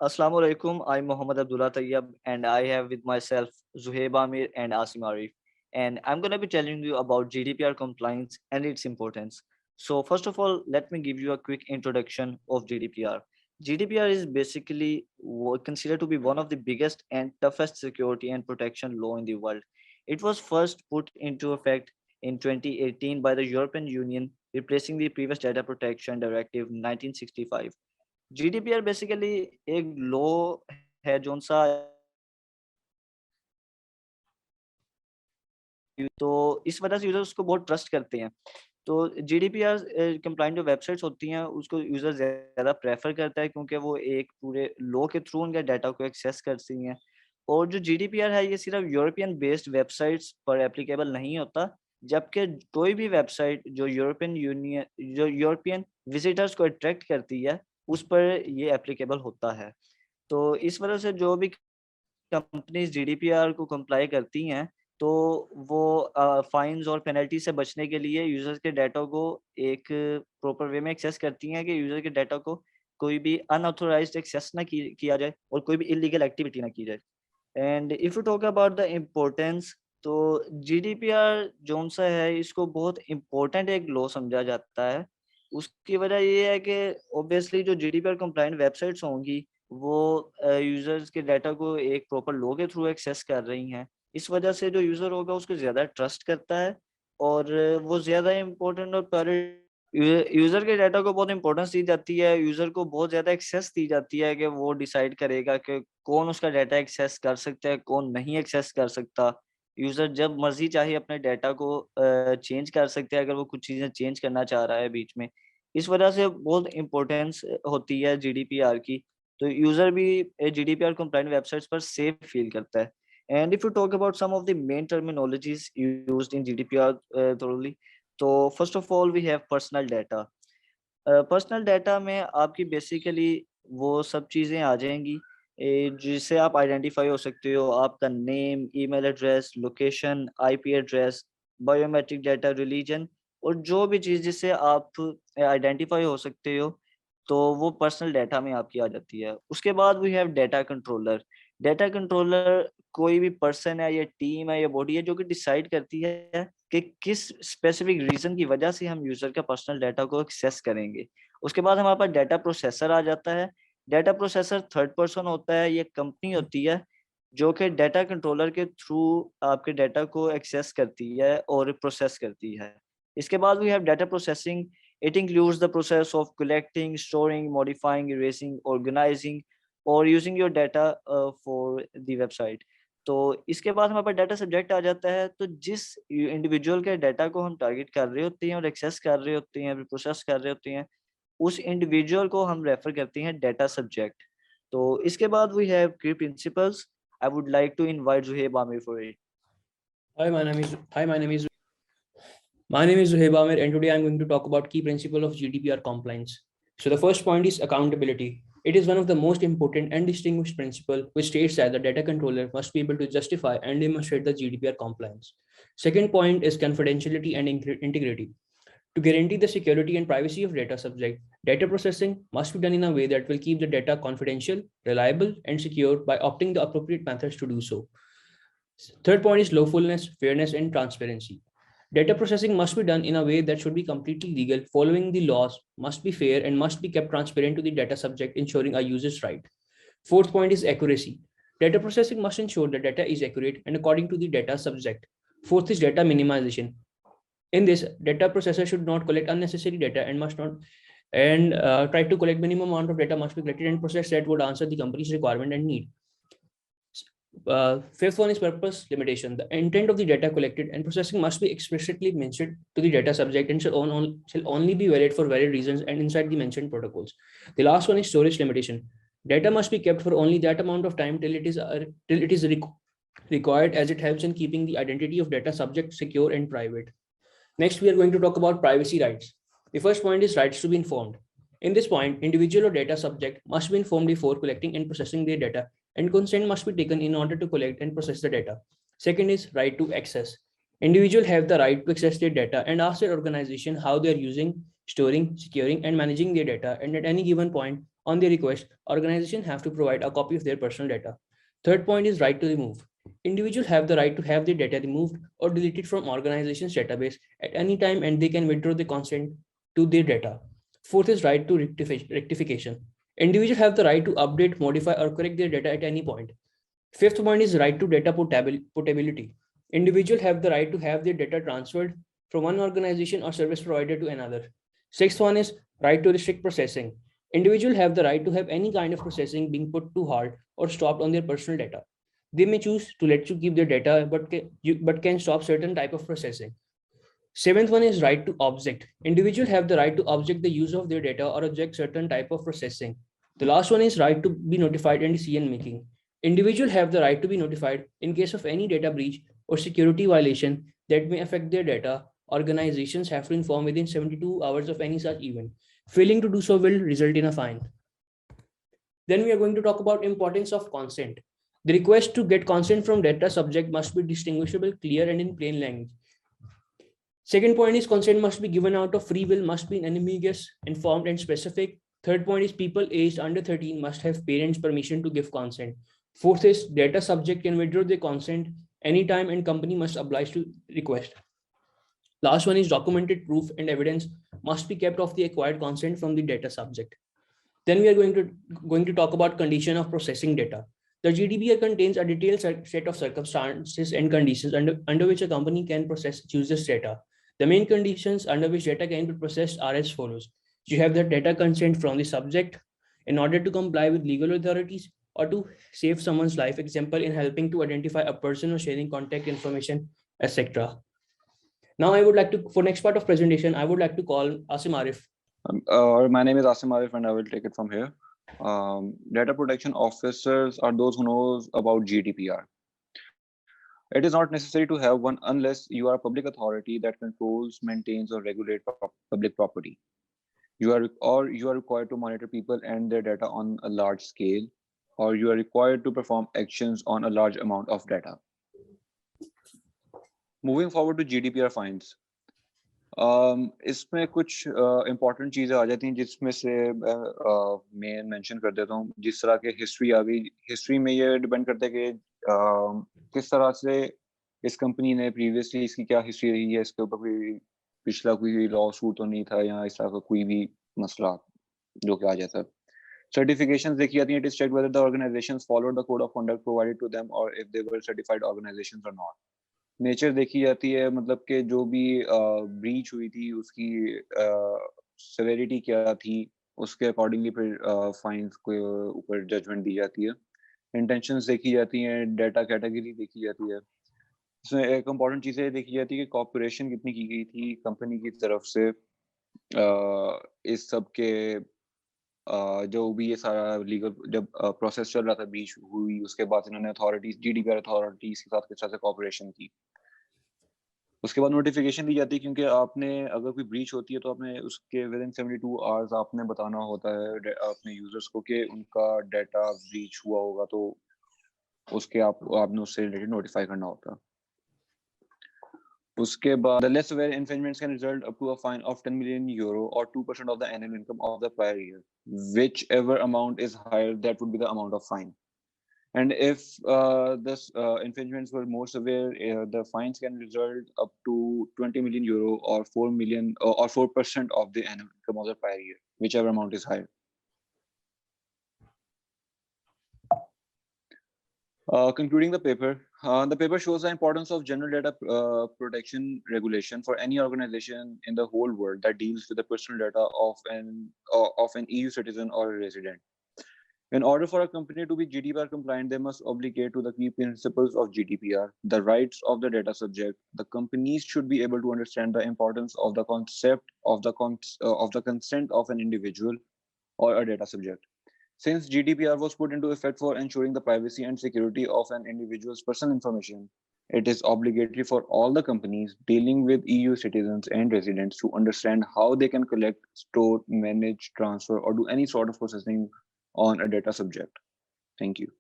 Assalamu alaikum. I'm Muhammad Abdullah Tayyab, and I have with myself Zuhaib Amir and Asim Arif. And I'm going to be telling you about GDPR compliance and its importance. So, first of all, let me give you a quick introduction of GDPR. GDPR is basically considered to be one of the biggest and toughest security and protection law in the world. It was first put into effect in 2018 by the European Union, replacing the previous Data Protection Directive 1965. GDPR basically एक law है zone सा तो इस वजह से user उसको बहुत trust करते हैं। तो जीडीपीआर कंप्लाइंट जो वेबसाइट्स होती हैं उसको यूजर ज़्यादा प्रेफर करता है क्योंकि वो एक पूरे लॉ के थ्रू उनके डाटा को एक्सेस करती हैं। और जो जीडीपीआर है ये सिर्फ यूरोपियन बेस्ड वेबसाइट्स पर एप्लीकेबल नहीं होता, जबकि कोई भी वेबसाइट जो यूरोपियन विजिटर्स को अट्रैक्ट करती है उस पर ये एप्लीकेबल होता है। तो इस वजह से जो भी कंपनीज जीडीपीआर को कंप्लाई करती हैं तो वो फाइन्स और पेनल्टी से बचने के लिए यूजर्स के डाटा को एक प्रॉपर वे में एक्सेस करती हैं कि यूजर के डाटा को कोई भी अनऑथोराइज्ड एक्सेस ना किया जाए और कोई भी इलीगल एक्टिविटी ना की जाए। And if you talk about the importance, तो जीडीपीआर जोन सा है इसको बहुत इम्पोर्टेंट एक लॉ समझा जाता है। उसकी वजह ये है कि ऑब्वियसली जो जीडीपीआर कंप्लाइंट वेबसाइट्स होंगी वो यूजर्स के डाटा को एक प्रॉपर लॉ के थ्रू एक्सेस कर रही हैं। इस वजह से जो यूजर होगा उसको ज्यादा ट्रस्ट करता है और वो ज्यादा इम्पोर्टेंट और प्रायोरिटी यूजर के डाटा को बहुत इंपॉर्टेंस दी जाती है। यूजर को बहुत ज्यादा एक्सेस दी जाती है कि वो डिसाइड करेगा कि कौन उसका डाटा एक्सेस कर सकता है, कौन नहीं एक्सेस कर सकता। यूजर जब मर्जी चाहे अपने डाटा को चेंज कर सकते हैं अगर वो कुछ चीजें चेंज करना चाह रहा है बीच में। इस वजह से बहुत इंपॉर्टेंस होती है जीडीपीआर की। तो यूजर भी जीडीपीआर कंप्लाइंट वेबसाइट्स पर सेफ फील करता है। And if you talk about some of the main terminologies used in GDPR thoroughly, तो first of all we have personal data. Personal data में आपकी बेसिकली वो सब चीज़ें आ जाएंगी जिससे आप आइडेंटिफाई हो सकते हो। आपका name, email address, location, IP address, biometric data, religion और जो भी चीज़ जिससे आप आइडेंटिफाई हो सकते हो, तो वो पर्सनल डाटा में आपकी आ जाती है। उसके बाद we have data controller. Data controller कोई भी पर्सन है या टीम है या बॉडी है जो कि डिसाइड करती है कि किस स्पेसिफिक रीजन की वजह से हम यूजर का पर्सनल डाटा को एक्सेस करेंगे। उसके बाद हमारे पास डाटा प्रोसेसर आ जाता है। डाटा प्रोसेसर थर्ड पर्सन होता है, ये कंपनी होती है जो कि डाटा कंट्रोलर के थ्रू आपके डाटा को एक्सेस करती है और प्रोसेस करती है। इसके बाद we have data processing. It includes the process of collecting, storing, modifying, erasing, organizing और using your data for the website. तो इसके बाद हमारे पास डाटा सब्जेक्ट आ जाता है। तो जिस इंडिविजुअल के डाटा को हम टारगेट कर रहे होते हैं और एक्सेस कर रहे होते हैं, प्रोसेस कर रहे होते हैं, उस इंडिविजुअल को हम रेफर करते हैं डाटा सब्जेक्ट। तो इसके बाद we have key principles. I would like to invite Juhaib Aamir for it. My name is Zuhaib Amir, and today I'm going to talk about key principle of GDPR compliance. So the first point is accountability. It is one of the most important and distinguished principle which states that the data controller must be able to justify and demonstrate the GDPR compliance. Second point is confidentiality and integrity. To guarantee the security and privacy of data subject, data processing must be done in a way that will keep the data confidential, reliable, and secure by opting the appropriate methods to do so. Third point is lawfulness, fairness, and transparency. Data processing must be done in a way that should be completely legal, following the laws, must be fair, and must be kept transparent to the data subject, ensuring a user's right. Fourth point is accuracy. Data processing must ensure the data is accurate and according to the data subject. Fourth is data minimization. In this, data processor should not collect unnecessary data and must not try to collect minimum amount of data must be collected and processed that would answer the company's requirement and need. Fifth one is purpose limitation. The intent of the data collected and processing must be explicitly mentioned to the data subject and shall only be valid for valid reasons and inside the mentioned protocols. The last one is storage limitation. Data must be kept for only that amount of time till it is required, as it helps in keeping the identity of data subject secure and private. Next, we are going to talk about privacy rights. The first point is rights to be informed. In this point, individual or data subject must be informed before collecting and processing their data, and consent must be taken in order to collect and process the data. Second is right to access. Individuals have the right to access their data and ask their organization how they are using, storing, securing, and managing their data, and at any given point, On their request, organizations have to provide a copy of their personal data. Third point is right to remove. Individuals have the right to have their data removed or deleted from organization's database at any time, and they can withdraw the consent to their data. Fourth is right to rectification. Individuals have the right to update, modify, or correct their data at any point. Fifth point is right to data portability. Individuals have the right to have their data transferred from one organization or service provider to another. Sixth one is right to restrict processing. Individuals have the right to have any kind of processing being put to halt or stopped on their personal data. They may choose to let you keep their data, but can stop certain type of processing. Seventh one is right to object. Individuals have the right to object the use of their data or object certain type of processing. The last one is right to be notified and decision making. Individuals have the right to be notified in case of any data breach or security violation that may affect their data. Organizations have to inform within 72 hours of any such event. Failing to do so will result in a fine. Then we are going to talk about importance of consent. The request to get consent from data subject must be distinguishable, clear, and in plain language. Second point is consent must be given out of free will, must be unambiguous, informed, and specific. Third point is people aged under 13 must have parents' permission to give consent. Fourth is data subject can withdraw their consent anytime and company must oblige to request. Last one is documented proof and evidence must be kept of the acquired consent from the data subject. Then we are going to talk about condition of processing data. The GDPR contains a detailed set of circumstances and conditions under which a company can process users' data. The main conditions under which data can be processed are as follows. You have the data consent from the subject in order to comply with legal authorities or to save someone's life, example, in helping to identify a person or sharing contact information, etc. Now I would like to, for next part of presentation, I would like to call Asim Arif. My name is Asim Arif and I will take it from here. Data protection officers are those who knows about GDPR. It is not necessary to have one unless you are a public authority that controls, maintains, or regulates public property. You are required to monitor people and their data on a large scale, or you are required to perform actions on a large amount of data. Moving forward to GDPR fines. इसमें कुछ important चीज़ें आ जाती हैं जिसमें से मैं mention कर देता हूँ. जिस तरह के हिस्ट्री आ गई, हिस्ट्री में ये डिपेंड करता है कि किस तरह से इस कंपनी ने प्रीवियसली इसकी क्या हिस्ट्री रही है, इसके ऊपर कोई पिछला कोई लॉ सूट तो नहीं था या इस तरह का कोई भी मसला जो कि आ जाता है. Certifications देखी जाती हैं. It is checked whether the organizations followed the code of conduct provided to them or if they were certified organizations or not. Nature देखी जाती है, मतलब कि जो भी ब्रीच हुई थी उसकी सेवेरिटी क्या थी, उसके अकॉर्डिंगली फिर फाइन्स के ऊपर जजमेंट दी जाती है. इंटेंशंस देखी जाती हैं, डाटा कैटेगरी देखी जाती है. इसमें एक इम्पॉर्टेंट चीज़ ये देखी जाती है कि कॉर्पोरेशन कितनी की गई थी कंपनी की तरफ से. इस सब के जो भी ये सारा लीगल जब प्रोसेस चल रहा था, ब्रीच हुई, उसके बाद इन्होंने अथॉरिटीज, GDPR अथॉरिटीज के साथ किस तरह से कॉर्पोरेशन की. उसके बाद नोटिफिकेशन दी जाती है, क्योंकि आपने अगर कोई ब्रीच होती है तो आपने उसके विद इन 72 आवर्स आपने बताना होता है अपने यूजर्स को कि उनका डाटा ब्रीच हुआ होगा, तो उसके आपने उससे रिलेटेड नोटिफाई करना होता है. उसके बाद the less severe infringements can result up to a fine of 10 million euro or 2% of the annual income of the prior year. Whichever amount is higher, that would be the amount of fine. And if this infringements were more severe, the fines can result up to 20 million euro or 4 million or 4% of the annual income of the prior year, whichever amount is higher. Concluding the paper shows the importance of general data protection regulation for any organization in the whole world that deals with the personal data of an EU citizen or a resident. In order for a company to be GDPR compliant, they must obligate to the key principles of GDPR, the rights of the data subject. The companies should be able to understand the importance of the concept of the consent of an individual or a data subject. Since GDPR was put into effect for ensuring the privacy and security of an individual's personal information, it is obligatory for all the companies dealing with EU citizens and residents to understand how they can collect, store, manage, transfer, or do any sort of processing on a data subject. Thank you.